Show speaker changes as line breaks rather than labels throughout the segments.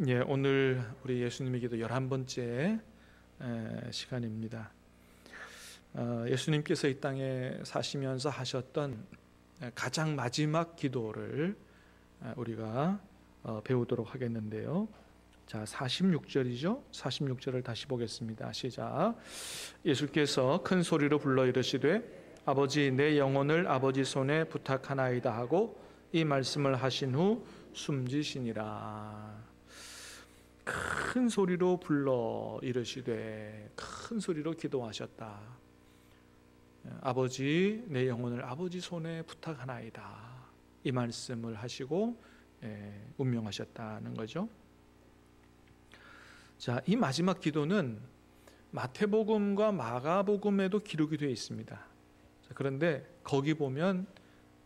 예, 오늘 우리 예수님의 기도 11번째 시간입니다. 예수님께서 이 땅에 사시면서 하셨던 가장 마지막 기도를 우리가 배우도록 하겠는데요. 자, 46절이죠. 46절을 다시 보겠습니다. 시작. 예수께서 큰 소리로 불러 이르시되 아버지 내 영혼을 아버지 손에 부탁하나이다 하고 이 말씀을 하신 후 숨지시니라. 큰 소리로 불러 이르시되 큰 소리로 기도하셨다. 아버지 내 영혼을 아버지 손에 부탁하나이다. 이 말씀을 하시고 운명하셨다는 거죠. 자, 이 마지막 기도는 마태복음과 마가복음에도 기록이 되어 있습니다. 자, 그런데 거기 보면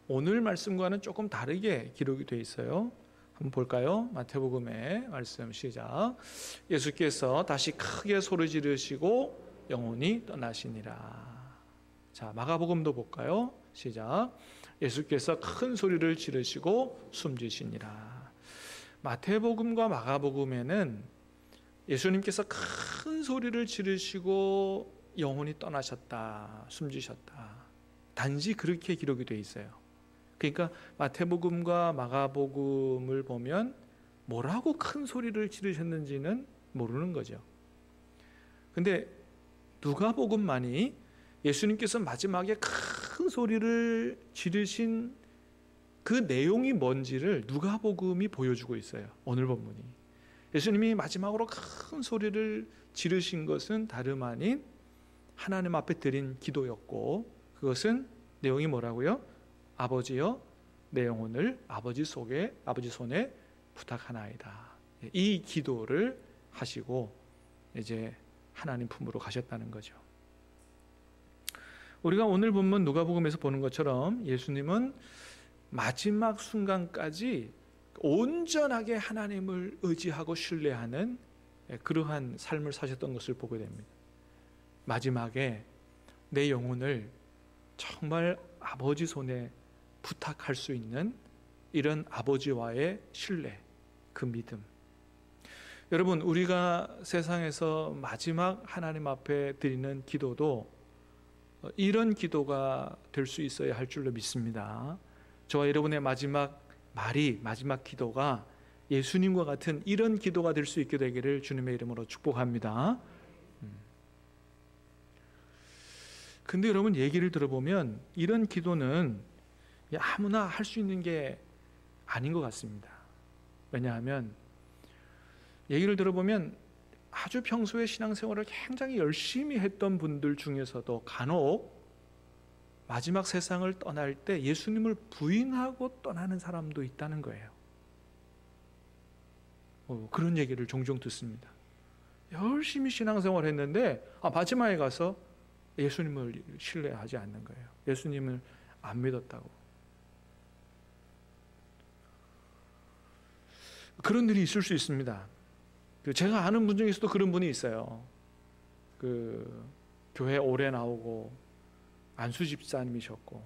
오늘 말씀과는 조금 다르게 기록이 되어 있어요. 한번 볼까요? 마태복음의 말씀 시작. 예수께서 다시 크게 소리 지르시고 영혼이 떠나시니라. 자, 마가복음도 볼까요? 시작. 예수께서 큰 소리를 지르시고 숨지시니라. 마태복음과 마가복음에는 예수님께서 큰 소리를 지르시고 영혼이 떠나셨다, 숨지셨다. 단지 그렇게 기록이 되어 있어요. 그러니까 마태복음과 마가복음을 보면 뭐라고 큰 소리를 지르셨는지는 모르는 거죠. 근데 누가복음만이 예수님께서 마지막에 큰 소리를 지르신 그 내용이 뭔지를 누가복음이 보여주고 있어요. 오늘 본문이. 예수님이 마지막으로 큰 소리를 지르신 것은 다름 아닌 하나님 앞에 드린 기도였고, 그것은 내용이 뭐라고요? 아버지여 내 영혼을 아버지 손에 부탁하나이다. 이 기도를 하시고 이제 하나님 품으로 가셨다는 거죠. 우리가 오늘 본문 누가복음에서 보는 것처럼 예수님은 마지막 순간까지 온전하게 하나님을 의지하고 신뢰하는 그러한 삶을 사셨던 것을 보게 됩니다. 마지막에 내 영혼을 정말 아버지 손에 부탁할 수 있는 이런 아버지와의 신뢰, 그 믿음. 여러분, 우리가 세상에서 마지막 하나님 앞에 드리는 기도도 이런 기도가 될 수 있어야 할 줄로 믿습니다. 저와 여러분의 마지막 말이, 마지막 기도가 예수님과 같은 이런 기도가 될 수 있게 되기를 주님의 이름으로 축복합니다. 근데 여러분, 얘기를 들어보면 이런 기도는 아무나 할 수 있는 게 아닌 것 같습니다. 왜냐하면 얘기를 들어보면 아주 평소에 신앙생활을 굉장히 열심히 했던 분들 중에서도 간혹 마지막 세상을 떠날 때 예수님을 부인하고 떠나는 사람도 있다는 거예요. 그런 얘기를 종종 듣습니다. 열심히 신앙생활을 했는데 마지막에 가서 예수님을 신뢰하지 않는 거예요. 예수님을 안 믿었다고. 그런 일이 있을 수 있습니다. 제가 아는 분 중에서도 그런 분이 있어요. 교회 오래 나오고 안수 집사님이셨고,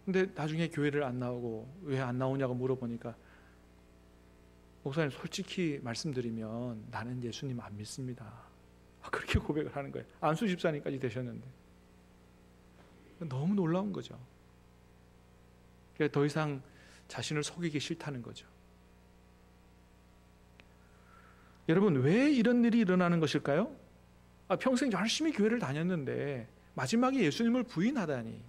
근데 나중에 교회를 안 나오고 왜 안 나오냐고 물어보니까, 목사님 솔직히 말씀드리면 나는 예수님 안 믿습니다. 그렇게 고백을 하는 거예요. 안수 집사님까지 되셨는데. 너무 놀라운 거죠. 더 이상 자신을 속이기 싫다는 거죠. 여러분, 왜 이런 일이 일어나는 것일까요? 평생 열심히 교회를 다녔는데 마지막에 예수님을 부인하다니.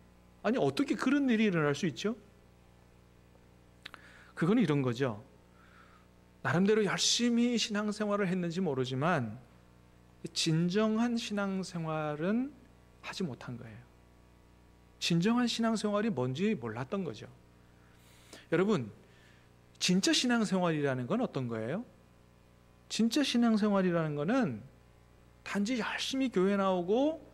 아니, 어떻게 그런 일이 일어날 수 있죠? 그건 이런 거죠. 나름대로 열심히 신앙생활을 했는지 모르지만 진정한 신앙생활은 하지 못한 거예요. 진정한 신앙생활이 뭔지 몰랐던 거죠. 여러분, 진짜 신앙생활이라는 건 어떤 거예요? 진짜 신앙생활이라는 거는 단지 열심히 교회 나오고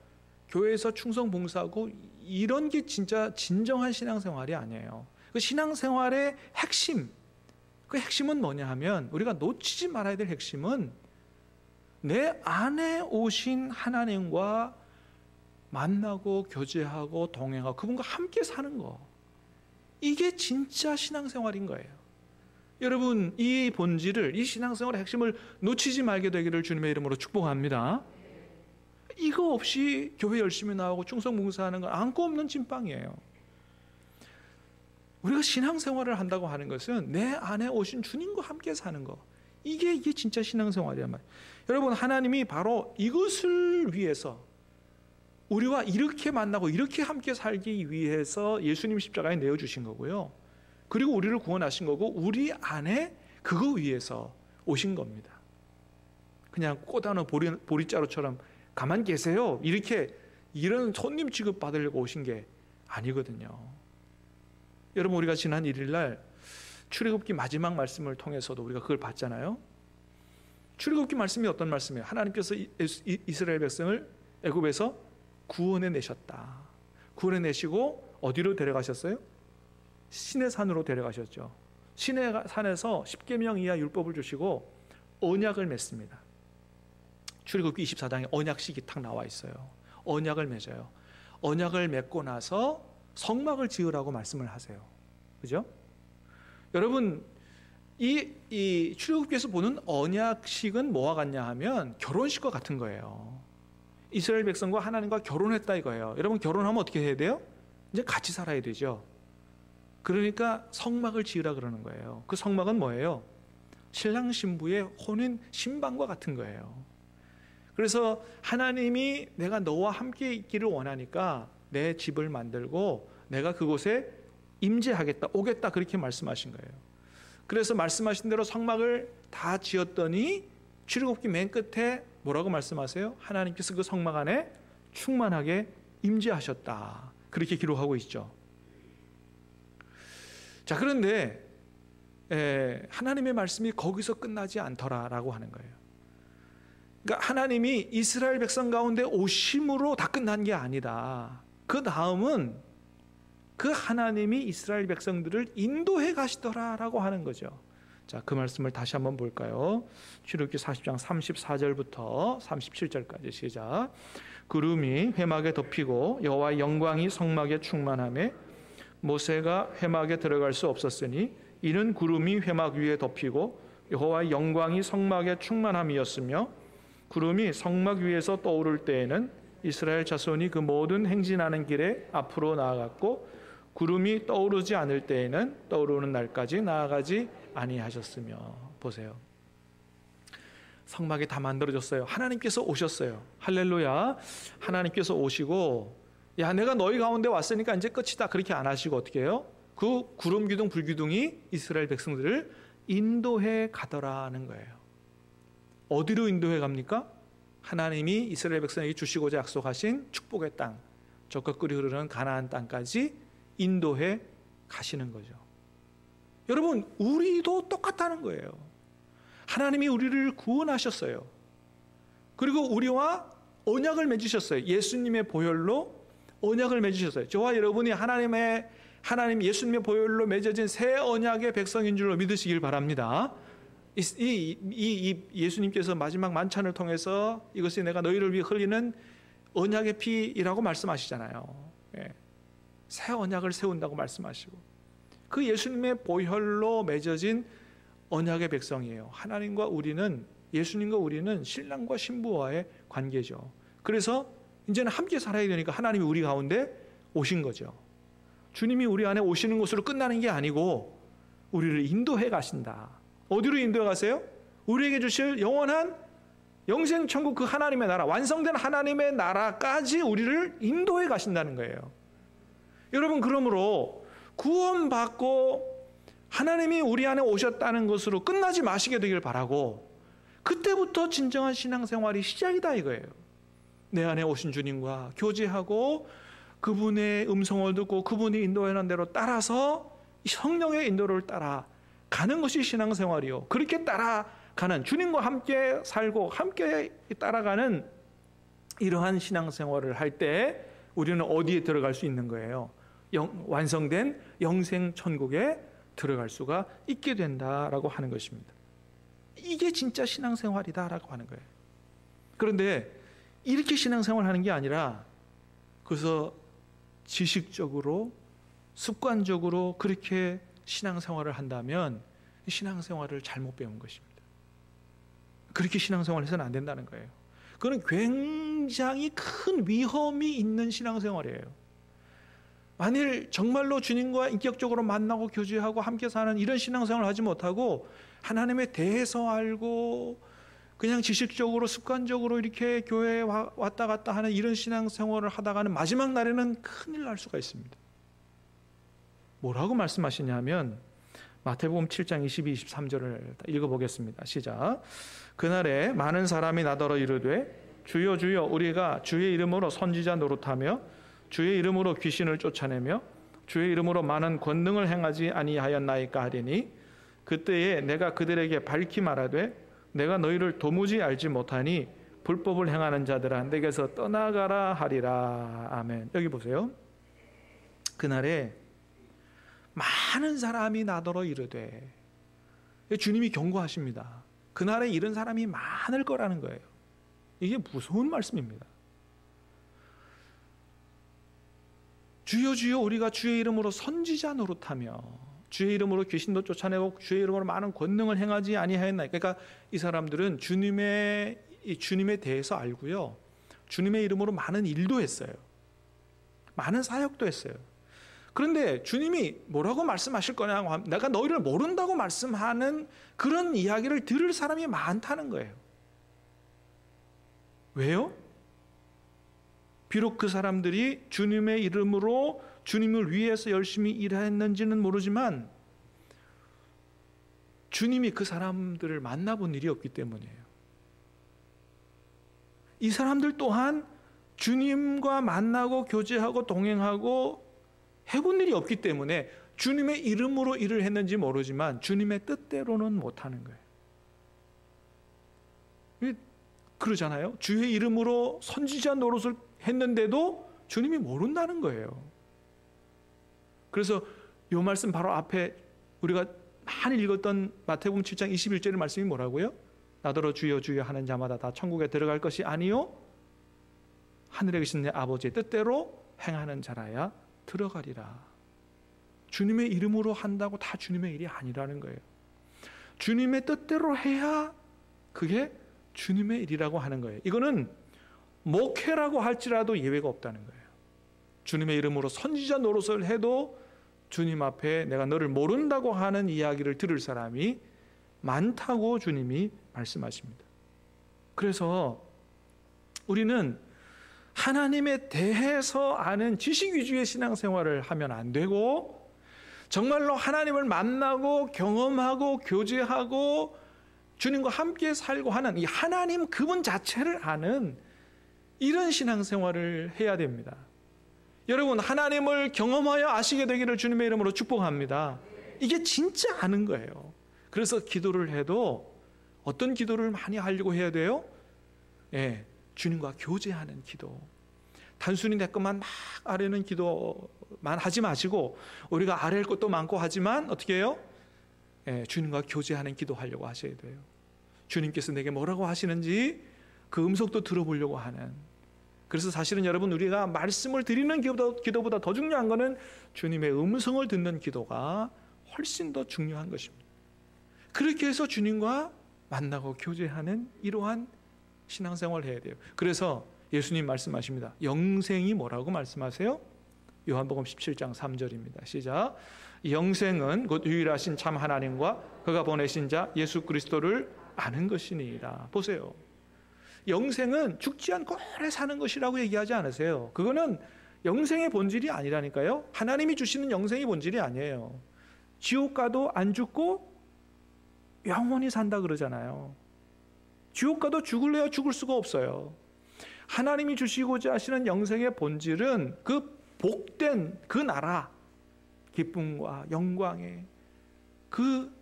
교회에서 충성 봉사하고 이런 게 진짜 진정한 신앙생활이 아니에요. 그 신앙생활의 핵심, 그 핵심은 뭐냐 하면, 우리가 놓치지 말아야 될 핵심은 내 안에 오신 하나님과 만나고 교제하고 동행하고 그분과 함께 사는 거. 이게 진짜 신앙생활인 거예요. 여러분, 이 본질을, 이 신앙생활의 핵심을 놓치지 말게 되기를 주님의 이름으로 축복합니다. 이거 없이 교회 열심히 나오고 충성봉사하는 건 안고 없는 찐빵이에요. 우리가 신앙생활을 한다고 하는 것은 내 안에 오신 주님과 함께 사는 거, 이게 진짜 신앙생활이란 말이에요. 여러분, 하나님이 바로 이것을 위해서, 우리와 이렇게 만나고 이렇게 함께 살기 위해서 예수님 십자가에 내어주신 거고요, 그리고 우리를 구원하신 거고, 우리 안에 그거 위해서 오신 겁니다. 그냥 꽃하는 보리자루처럼 가만 계세요, 이런 손님 취급 받으려고 오신 게 아니거든요. 여러분, 우리가 지난 1일날 출애굽기 마지막 말씀을 통해서도 우리가 그걸 봤잖아요. 출애굽기 말씀이 어떤 말씀이에요? 하나님께서 이스라엘 백성을 애굽에서 구원해 내셨다. 구원해 내시고 어디로 데려가셨어요? 시내 산으로 데려가셨죠. 시내 산에서 십계명 이하 율법을 주시고 언약을 맺습니다. 출애굽기 24장에 언약식이 탁 나와 있어요. 언약을 맺어요. 언약을 맺고 나서 성막을 지으라고 말씀을 하세요. 그죠? 여러분, 이 출애굽기에서 보는 언약식은 뭐와 같냐 하면 결혼식과 같은 거예요. 이스라엘 백성과 하나님과 결혼했다 이거예요. 여러분, 결혼하면 어떻게 해야 돼요? 이제 같이 살아야 되죠. 그러니까 성막을 지으라 그러는 거예요. 그 성막은 뭐예요? 신랑 신부의 혼인 신방과 같은 거예요. 그래서 하나님이 내가 너와 함께 있기를 원하니까 내 집을 만들고 내가 그곳에 임재하겠다, 오겠다, 그렇게 말씀하신 거예요. 그래서 말씀하신 대로 성막을 다 지었더니 출애굽기 맨 끝에 뭐라고 말씀하세요? 하나님께서 그 성막 안에 충만하게 임재하셨다, 그렇게 기록하고 있죠. 자, 그런데 하나님의 말씀이 거기서 끝나지 않더라라고 하는 거예요. 그러니까 하나님이 이스라엘 백성 가운데 오심으로 다 끝난 게 아니다. 그 다음은 그 하나님이 이스라엘 백성들을 인도해 가시더라라고 하는 거죠. 자, 그 말씀을 다시 한번 볼까요? 출애굽기 40장 34절부터 37절까지 시작. 구름이 회막에 덮이고 여호와의 영광이 성막에 충만하매 모세가 회막에 들어갈 수 없었으니 이는 구름이 회막 위에 덮이고 여호와의 영광이 성막에 충만함이었으며, 구름이 성막 위에서 떠오를 때에는 이스라엘 자손이 그 모든 행진하는 길에 앞으로 나아갔고, 구름이 떠오르지 않을 때에는 떠오르는 날까지 나아가지 아니하셨으며. 보세요, 성막이 다 만들어졌어요. 하나님께서 오셨어요. 할렐루야. 하나님께서 오시고, 야, 내가 너희 가운데 왔으니까 이제 끝이다, 그렇게 안 하시고 어떻게 해요? 그 구름 기둥 불기둥이 이스라엘 백성들을 인도해 가더라는 거예요. 어디로 인도해 갑니까? 하나님이 이스라엘 백성에게 주시고자 약속하신 축복의 땅, 젖과 꿀이 흐르는 가나안 땅까지 인도해 가시는 거죠. 여러분, 우리도 똑같다는 거예요. 하나님이 우리를 구원하셨어요. 그리고 우리와 언약을 맺으셨어요. 예수님의 보혈로 언약을 맺으셨어요. 저와 여러분이 하나님 예수님의 보혈로 맺어진 새 언약의 백성인 줄로 믿으시길 바랍니다. 이 예수님께서 마지막 만찬을 통해서 이것이 내가 너희를 위해 흘리는 언약의 피라고 말씀하시잖아요. 새 언약을 세운다고 말씀하시고, 그 예수님의 보혈로 맺어진 언약의 백성이에요. 하나님과 우리는, 예수님과 우리는 신랑과 신부와의 관계죠. 그래서 이제는 함께 살아야 되니까 하나님이 우리 가운데 오신 거죠. 주님이 우리 안에 오시는 것으로 끝나는 게 아니고 우리를 인도해 가신다. 어디로 인도해 가세요? 우리에게 주실 영원한 영생 천국, 그 하나님의 나라, 완성된 하나님의 나라까지 우리를 인도해 가신다는 거예요. 여러분, 그러므로 구원받고 하나님이 우리 안에 오셨다는 것으로 끝나지 마시게 되길 바라고, 그때부터 진정한 신앙생활이 시작이다 이거예요. 내 안에 오신 주님과 교제하고 그분의 음성을 듣고 그분이 인도하는 대로 따라서 성령의 인도를 따라 가는 것이 신앙생활이요. 그렇게 따라가는, 주님과 함께 살고 함께 따라가는 이러한 신앙생활을 할 때 우리는 어디에 들어갈 수 있는 거예요? 완성된 영생 천국에 들어갈 수가 있게 된다라고 하는 것입니다. 이게 진짜 신앙생활이다라고 하는 거예요. 그런데 이렇게 신앙생활하는 게 아니라 그래서 지식적으로 습관적으로 그렇게 신앙생활을 한다면 신앙생활을 잘못 배운 것입니다. 그렇게 신앙생활을 해서는 안 된다는 거예요. 그건 굉장히 큰 위험이 있는 신앙생활이에요. 만일 정말로 주님과 인격적으로 만나고 교제하고 함께 사는 이런 신앙생활을 하지 못하고 하나님에 대해서 알고 그냥 지식적으로 습관적으로 이렇게 교회에 왔다 갔다 하는 이런 신앙생활을 하다가는 마지막 날에는 큰일 날 수가 있습니다. 뭐라고 말씀하시냐면 마태복음 7장 22, 23절을 읽어보겠습니다. 시작. 그날에 많은 사람이 나더러 이르되 주여 주여 우리가 주의 이름으로 선지자 노릇하며 주의 이름으로 귀신을 쫓아내며 주의 이름으로 많은 권능을 행하지 아니하였나이까 하리니 그때에 내가 그들에게 밝히 말하되 내가 너희를 도무지 알지 못하니 불법을 행하는 자들아 내게서 떠나가라 하리라. 아멘. 여기 보세요. 그날에 많은 사람이 나더러 이르되, 주님이 경고하십니다. 그날에 이런 사람이 많을 거라는 거예요. 이게 무서운 말씀입니다. 주여 주여 우리가 주의 이름으로 선지자 노릇하며 주의 이름으로 귀신도 쫓아내고 주의 이름으로 많은 권능을 행하지 아니하였나이까. 그러니까 이 사람들은 주님에 대해서 알고요, 주님의 이름으로 많은 일도 했어요. 많은 사역도 했어요. 그런데 주님이 뭐라고 말씀하실 거냐, 내가 너희를 모른다고 말씀하는 그런 이야기를 들을 사람이 많다는 거예요. 왜요? 비록 그 사람들이 주님의 이름으로 주님을 위해서 열심히 일했는지는 모르지만 주님이 그 사람들을 만나본 일이 없기 때문이에요. 이 사람들 또한 주님과 만나고 교제하고 동행하고 해본 일이 없기 때문에 주님의 이름으로 일을 했는지 모르지만 주님의 뜻대로는 못하는 거예요. 그러잖아요. 주의 이름으로 선지자 노릇을 했는데도 주님이 모른다는 거예요. 그래서 이 말씀 바로 앞에 우리가 많이 읽었던 마태복음 7장 21절의 말씀이 뭐라고요? 나더러 주여 주여 하는 자마다 다 천국에 들어갈 것이 아니요 하늘에 계신 내 아버지의 뜻대로 행하는 자라야 들어가리라. 주님의 이름으로 한다고 다 주님의 일이 아니라는 거예요. 주님의 뜻대로 해야 그게 주님의 일이라고 하는 거예요. 이거는 목회라고 할지라도 예외가 없다는 거예요. 주님의 이름으로 선지자 노릇을 해도 주님 앞에 내가 너를 모른다고 하는 이야기를 들을 사람이 많다고 주님이 말씀하십니다. 그래서 우리는 하나님에 대해서 아는 지식 위주의 신앙생활을 하면 안 되고 정말로 하나님을 만나고 경험하고 교제하고 주님과 함께 살고 하는 이 하나님 그분 자체를 아는 이런 신앙생활을 해야 됩니다. 여러분, 하나님을 경험하여 아시게 되기를 주님의 이름으로 축복합니다. 이게 진짜 아는 거예요. 그래서 기도를 해도 어떤 기도를 많이 하려고 해야 돼요? 주님과 교제하는 기도. 단순히 내 것만 막 아뢰는 기도만 하지 마시고 우리가 아뢰할 것도 많고 하지만 어떻게 해요? 주님과 교제하는 기도하려고 하셔야 돼요. 주님께서 내게 뭐라고 하시는지 그 음성도 들어보려고 하는. 그래서 사실은 여러분, 우리가 말씀을 드리는 기도보다 더 중요한 것은 주님의 음성을 듣는 기도가 훨씬 더 중요한 것입니다. 그렇게 해서 주님과 만나고 교제하는 이러한 신앙생활을 해야 돼요. 그래서 예수님 말씀하십니다. 영생이 뭐라고 말씀하세요? 요한복음 17장 3절입니다. 시작. 영생은 곧 유일하신 참 하나님과 그가 보내신 자 예수 그리스도를 아는 것이니이다. 보세요. 영생은 죽지 않고 오래 사는 것이라고 얘기하지 않으세요. 그거는 영생의 본질이 아니라니까요. 하나님이 주시는 영생의 본질이 아니에요. 지옥 가도 안 죽고 영원히 산다 그러잖아요. 지옥 가도 죽을래야 죽을 수가 없어요. 하나님이 주시고자 하시는 영생의 본질은 그 복된 그 나라, 기쁨과 영광에 그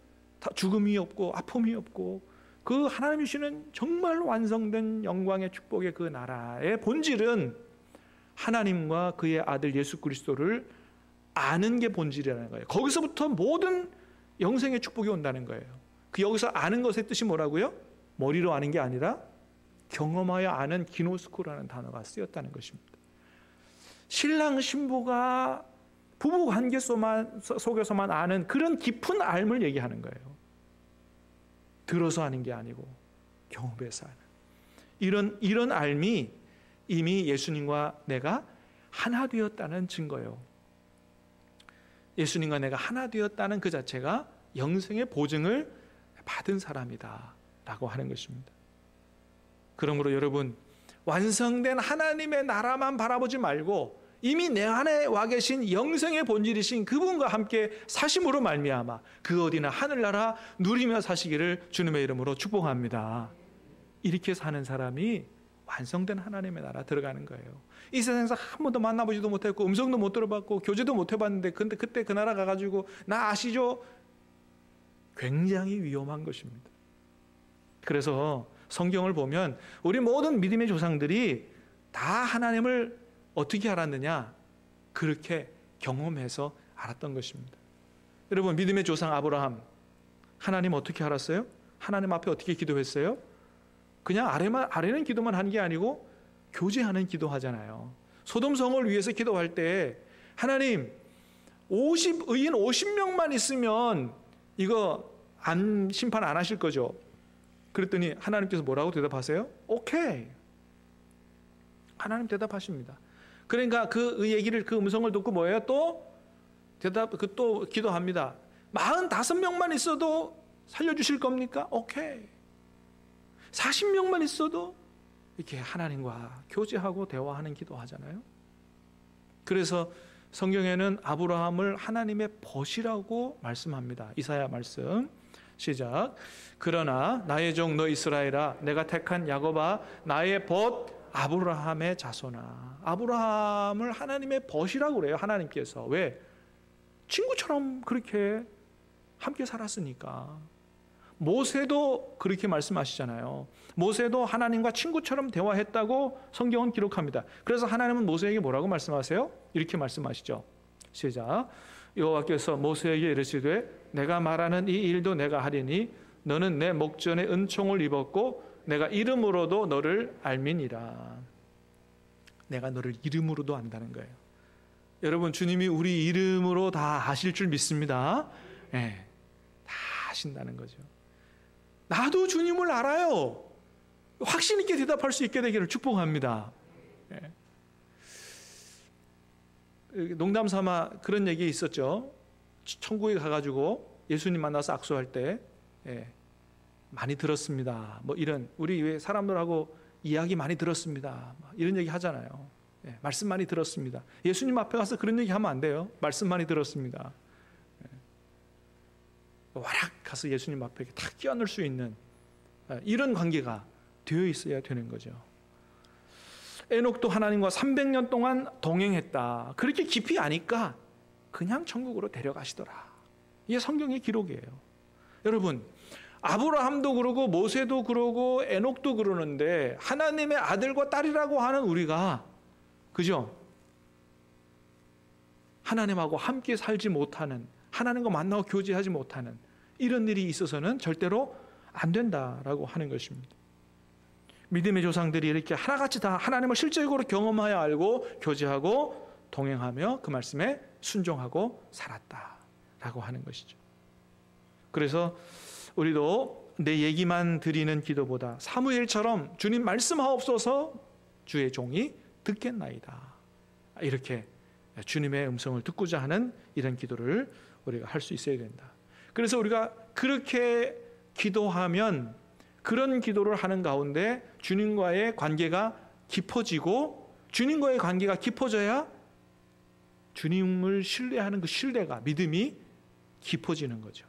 죽음이 없고 아픔이 없고 그 하나님이 주시는 정말 완성된 영광의 축복의 그 나라의 본질은 하나님과 그의 아들 예수 그리스도를 아는 게 본질이라는 거예요. 거기서부터 모든 영생의 축복이 온다는 거예요. 그 여기서 아는 것의 뜻이 뭐라고요? 머리로 아는 게 아니라 경험하여 아는 기노스코라는 단어가 쓰였다는 것입니다. 신랑 신부가 부부 관계 속에서만 아는 그런 깊은 알을 얘기하는 거예요. 들어서 하는 게 아니고 경험해서 하는 이런 삶이 이미 예수님과 내가 하나 되었다는 증거예요. 예수님과 내가 하나 되었다는 그 자체가 영생의 보증을 받은 사람이다 라고 하는 것입니다. 그러므로 여러분, 완성된 하나님의 나라만 바라보지 말고 이미 내 안에 와 계신 영생의 본질이신 그분과 함께 사심으로 말미암아 그 어디나 하늘나라 누리며 사시기를 주님의 이름으로 축복합니다. 이렇게 사는 사람이 완성된 하나님의 나라 들어가는 거예요. 이 세상에서 한 번도 만나보지도 못했고 음성도 못 들어봤고 교제도 못 해봤는데 근데 그때 그 나라 가가지고 나 아시죠? 굉장히 위험한 것입니다. 그래서 성경을 보면 우리 모든 믿음의 조상들이 다 하나님을 어떻게 알았느냐? 그렇게 경험해서 알았던 것입니다. 여러분, 믿음의 조상 아브라함, 하나님 어떻게 알았어요? 하나님 앞에 어떻게 기도했어요? 그냥 아래는 기도만 한 게 아니고 교제하는 기도하잖아요. 소돔성을 위해서 기도할 때 하나님 의인 50명만 있으면 이거 심판 안 하실 거죠? 그랬더니 하나님께서 뭐라고 대답하세요? 오케이. 하나님 대답하십니다. 그러니까 그 얘기를, 그 음성을 듣고 뭐예요? 또 기도합니다. 45명만 있어도 살려주실 겁니까? 오케이. 40명만 있어도 이렇게 하나님과 교제하고 대화하는 기도하잖아요. 그래서 성경에는 아브라함을 하나님의 벗이라고 말씀합니다. 이사야 말씀 시작. 그러나 나의 종 너 이스라엘아, 내가 택한 야곱아, 나의 벗 아브라함의 자손아. 아브라함을 하나님의 벗이라고 그래요. 하나님께서. 왜? 친구처럼 그렇게 함께 살았으니까. 모세도 그렇게 말씀하시잖아요. 모세도 하나님과 친구처럼 대화했다고 성경은 기록합니다. 그래서 하나님은 모세에게 뭐라고 말씀하세요? 이렇게 말씀하시죠. 시작. 여호와께서 모세에게 이르시되 내가 말하는 이 일도 내가 하리니 너는 내 목전에 은총을 입었고 내가 이름으로도 너를 알미니라. 내가 너를 이름으로도 안다는 거예요. 여러분, 주님이 우리 이름으로 다 아실 줄 믿습니다. 네, 다 아신다는 거죠. 나도 주님을 알아요. 확신 있게 대답할 수 있게 되기를 축복합니다. 네. 농담 삼아 그런 얘기 있었죠. 천국에 가가지고 예수님 만나서 악수할 때 많이 들었습니다. 뭐 이런, 우리 왜 사람들하고 이야기 많이 들었습니다. 이런 얘기 하잖아요. 말씀 많이 들었습니다. 예수님 앞에 가서 그런 얘기 하면 안 돼요. 말씀 많이 들었습니다. 와락 가서 예수님 앞에 탁 끼어넣을 수 있는 이런 관계가 되어 있어야 되는 거죠. 에녹도 하나님과 300년 동안 동행했다. 그렇게 깊이 아니까 그냥 천국으로 데려가시더라. 이게 성경의 기록이에요. 여러분, 아브라함도 그러고 모세도 그러고 에녹도 그러는데 하나님의 아들과 딸이라고 하는 우리가, 그죠? 하나님하고 함께 살지 못하는, 하나님과 만나고 교제하지 못하는 이런 일이 있어서는 절대로 안 된다라고 하는 것입니다. 믿음의 조상들이 이렇게 하나같이 다 하나님을 실제적으로 경험하여 알고 교제하고 동행하며 그 말씀에 순종하고 살았다라고 하는 것이죠. 그래서 우리도 내 얘기만 드리는 기도보다 사무엘처럼 주님 말씀하옵소서 주의 종이 듣겠나이다. 이렇게 주님의 음성을 듣고자 하는 이런 기도를 우리가 할 수 있어야 된다. 그래서 우리가 그렇게 기도하면, 그런 기도를 하는 가운데 주님과의 관계가 깊어지고, 주님과의 관계가 깊어져야 주님을 신뢰하는 그 신뢰가, 믿음이 깊어지는 거죠.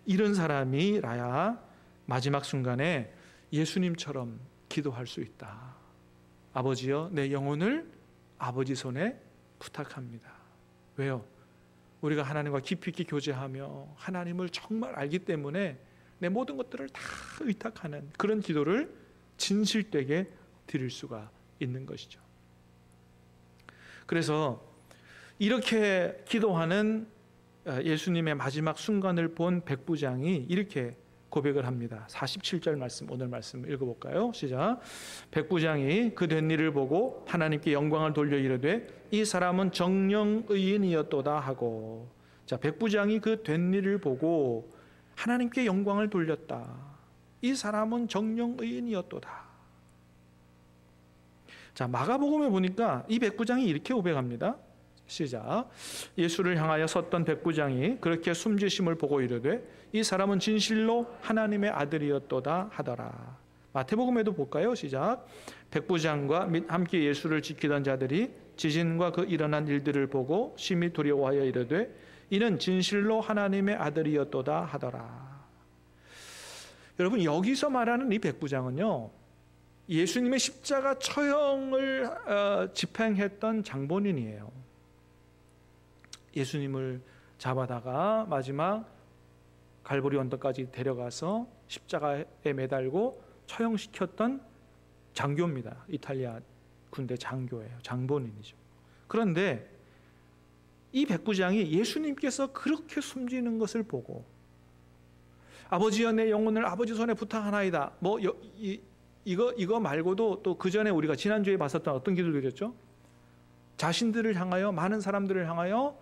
이런 사람이라야 마지막 순간에 예수님처럼 기도할 수 있다. 아버지여, 내 영혼을 아버지 손에 부탁합니다. 왜요? 우리가 하나님과 깊이 있게 교제하며 하나님을 정말 알기 때문에 내 모든 것들을 다 의탁하는 그런 기도를 진실되게 드릴 수가 있는 것이죠. 그래서 이렇게 기도하는 예수님의 마지막 순간을 본 백부장이 이렇게 고백을 합니다. 47절 말씀, 오늘 말씀 읽어볼까요? 시작. 백부장이 그 된 일을 보고 하나님께 영광을 돌려 이르되 이 사람은 정령 의인이었도다 하고. 자, 백부장이 그 된 일을 보고 하나님께 영광을 돌렸다. 이 사람은 정령 의인이었도다. 자, 마가복음에 보니까 이 백부장이 이렇게 고백합니다. 시작. 예수를 향하여 섰던 백부장이 그렇게 숨지심을 보고 이르되 이 사람은 진실로 하나님의 아들이었도다 하더라. 마태복음에도 볼까요? 시작. 백부장과 및 함께 예수를 지키던 자들이 지진과 그 일어난 일들을 보고 심히 두려워하여 이르되 이는 진실로 하나님의 아들이었도다 하더라. 여러분, 여기서 말하는 이 백부장은요, 예수님의 십자가 처형을 집행했던 장본인이에요. 예수님을 잡아다가 마지막 갈보리 언덕까지 데려가서 십자가에 매달고 처형시켰던 장교입니다. 이탈리아 군대 장교예요. 장본인이죠. 그런데 이 백부장이 예수님께서 그렇게 숨지는 것을 보고 아버지여 내 영혼을 아버지 손에 부탁하나이다. 이거 말고도 또 그 전에 우리가 지난주에 봤었던 어떤 기도를 드렸죠? 자신들을 향하여, 많은 사람들을 향하여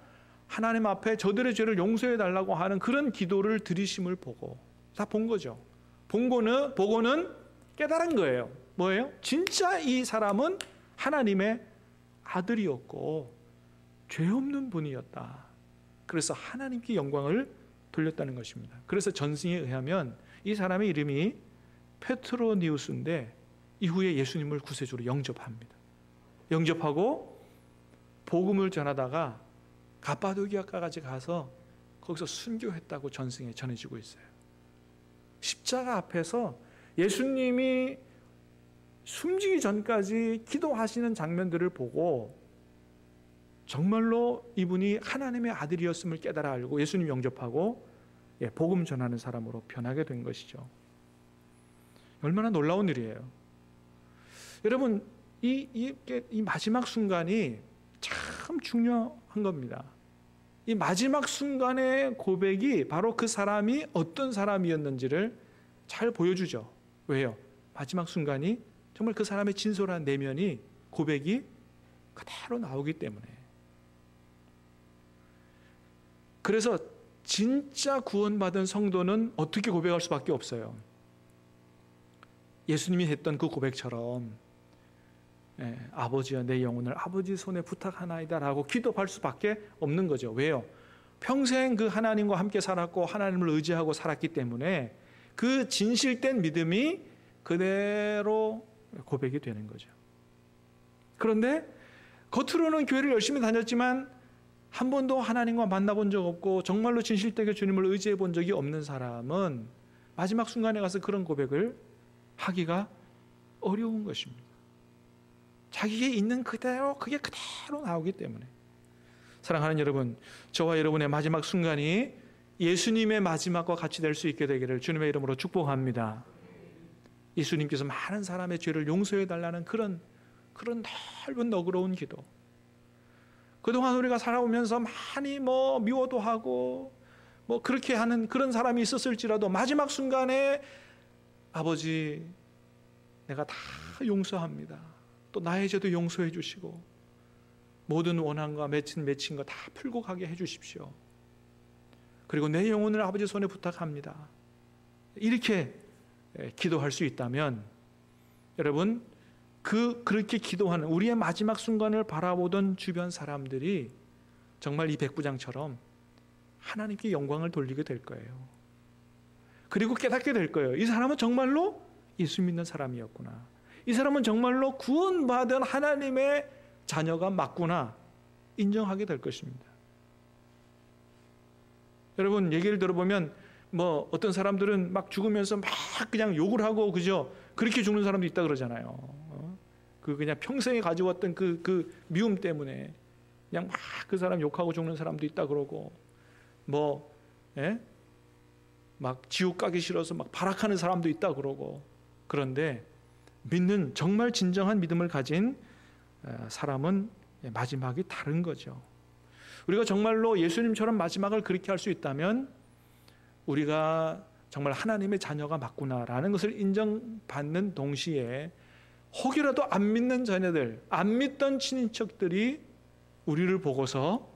하나님 앞에 저들의 죄를 용서해 달라고 하는 그런 기도를 드리심을 보고 다 본 거죠. 보고는 깨달은 거예요. 뭐예요? 진짜 이 사람은 하나님의 아들이었고 죄 없는 분이었다. 그래서 하나님께 영광을 돌렸다는 것입니다. 그래서 전승에 의하면 이 사람의 이름이 페트로니우스인데 이후에 예수님을 구세주로 영접합니다. 영접하고 복음을 전하다가 가파도기아까지 가서 거기서 순교했다고 전승에 전해지고 있어요. 십자가 앞에서 예수님이 숨지기 전까지 기도하시는 장면들을 보고 정말로 이분이 하나님의 아들이었음을 깨달아 알고 예수님 영접하고 복음 전하는 사람으로 변하게 된 것이죠. 얼마나 놀라운 일이에요. 여러분, 이 마지막 순간이 참 중요한 겁니다. 이 마지막 순간의 고백이 바로 그 사람이 어떤 사람이었는지를 잘 보여주죠. 왜요? 마지막 순간이 정말 그 사람의 진솔한 내면이, 고백이 그대로 나오기 때문에. 그래서 진짜 구원받은 성도는 어떻게 고백할 수밖에 없어요. 예수님이 했던 그 고백처럼 아버지여 내 영혼을 아버지 손에 부탁하나이다 라고 기도할 수밖에 없는 거죠. 왜요? 평생 그 하나님과 함께 살았고 하나님을 의지하고 살았기 때문에 그 진실된 믿음이 그대로 고백이 되는 거죠. 그런데 겉으로는 교회를 열심히 다녔지만 한 번도 하나님과 만나본 적 없고 정말로 진실되게 주님을 의지해 본 적이 없는 사람은 마지막 순간에 가서 그런 고백을 하기가 어려운 것입니다. 자기에 있는 그대로, 그게 그대로 나오기 때문에. 사랑하는 여러분, 저와 여러분의 마지막 순간이 예수님의 마지막과 같이 될 수 있게 되기를 주님의 이름으로 축복합니다. 예수님께서 많은 사람의 죄를 용서해 달라는 그런 넓은 너그러운 기도. 그동안 우리가 살아오면서 많이 미워도 하고 그렇게 하는 그런 사람이 있었을지라도 마지막 순간에 아버지, 내가 다 용서합니다. 또 나의 죄도 용서해 주시고 모든 원한과 맺힌 거 다 풀고 가게 해 주십시오. 그리고 내 영혼을 아버지 손에 부탁합니다. 이렇게 기도할 수 있다면 여러분, 그렇게 기도하는 우리의 마지막 순간을 바라보던 주변 사람들이 정말 이 백부장처럼 하나님께 영광을 돌리게 될 거예요. 그리고 깨닫게 될 거예요. 이 사람은 정말로 예수 믿는 사람이었구나. 이 사람은 정말로 구원받은 하나님의 자녀가 맞구나 인정하게 될 것입니다. 여러분, 얘기를 들어보면 어떤 사람들은 막 죽으면서 막 그냥 욕을 하고 그죠? 그렇게 죽는 사람도 있다 그러잖아요. 그냥 평생에 가져왔던 그 미움 때문에 그냥 막 그 사람 욕하고 죽는 사람도 있다 그러고 막 지옥 가기 싫어서 막 발악하는 사람도 있다 그러고. 그런데 믿는 정말 진정한 믿음을 가진 사람은 마지막이 다른 거죠. 우리가 정말로 예수님처럼 마지막을 그렇게 할 수 있다면 우리가 정말 하나님의 자녀가 맞구나라는 것을 인정받는 동시에 혹이라도 안 믿는 자녀들, 안 믿던 친인척들이 우리를 보고서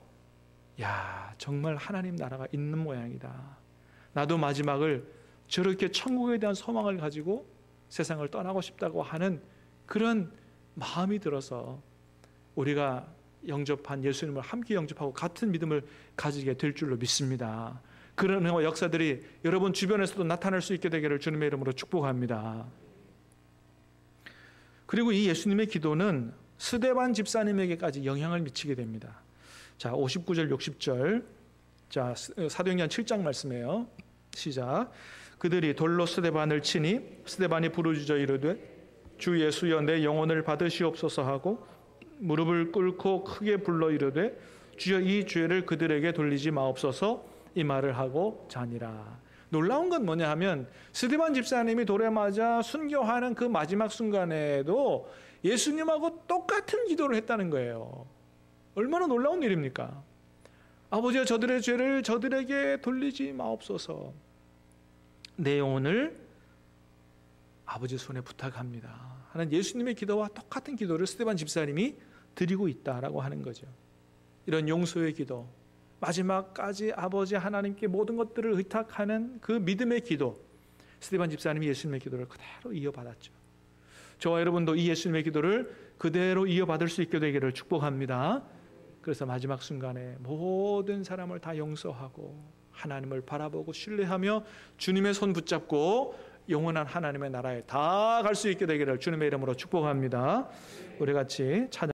야, 정말 하나님 나라가 있는 모양이다. 나도 마지막을 저렇게 천국에 대한 소망을 가지고 세상을 떠나고 싶다고 하는 그런 마음이 들어서 우리가 영접한 예수님을 함께 영접하고 같은 믿음을 가지게 될 줄로 믿습니다. 그런 역사들이 여러분 주변에서도 나타날 수 있게 되기를 주님의 이름으로 축복합니다. 그리고 이 예수님의 기도는 스데반 집사님에게까지 영향을 미치게 됩니다. 자, 59절 60절. 자, 사도행전 7장 말씀이에요. 시작. 그들이 돌로 스데반을 치니 스데반이 부르짖어 이르되 주 예수여 내 영혼을 받으시옵소서 하고 무릎을 꿇고 크게 불러 이르되 주여 이 죄를 그들에게 돌리지 마옵소서 이 말을 하고 자니라. 놀라운 건 뭐냐 하면 스데반 집사님이 돌에 맞아 순교하는 그 마지막 순간에도 예수님하고 똑같은 기도를 했다는 거예요. 얼마나 놀라운 일입니까? 아버지여 저들의 죄를 저들에게 돌리지 마옵소서. 내 영혼을 아버지 손에 부탁합니다 하는 예수님의 기도와 똑같은 기도를 스데반 집사님이 드리고 있다라고 하는 거죠. 이런 용서의 기도, 마지막까지 아버지 하나님께 모든 것들을 의탁하는 그 믿음의 기도, 스데반 집사님이 예수님의 기도를 그대로 이어받았죠. 저와 여러분도 이 예수님의 기도를 그대로 이어받을 수 있게 되기를 축복합니다. 그래서 마지막 순간에 모든 사람을 다 용서하고 하나님을 바라보고 신뢰하며 주님의 손 붙잡고 영원한 하나님의 나라에 다 갈 수 있게 되기를 주님의 이름으로 축복합니다. 우리 같이 찬양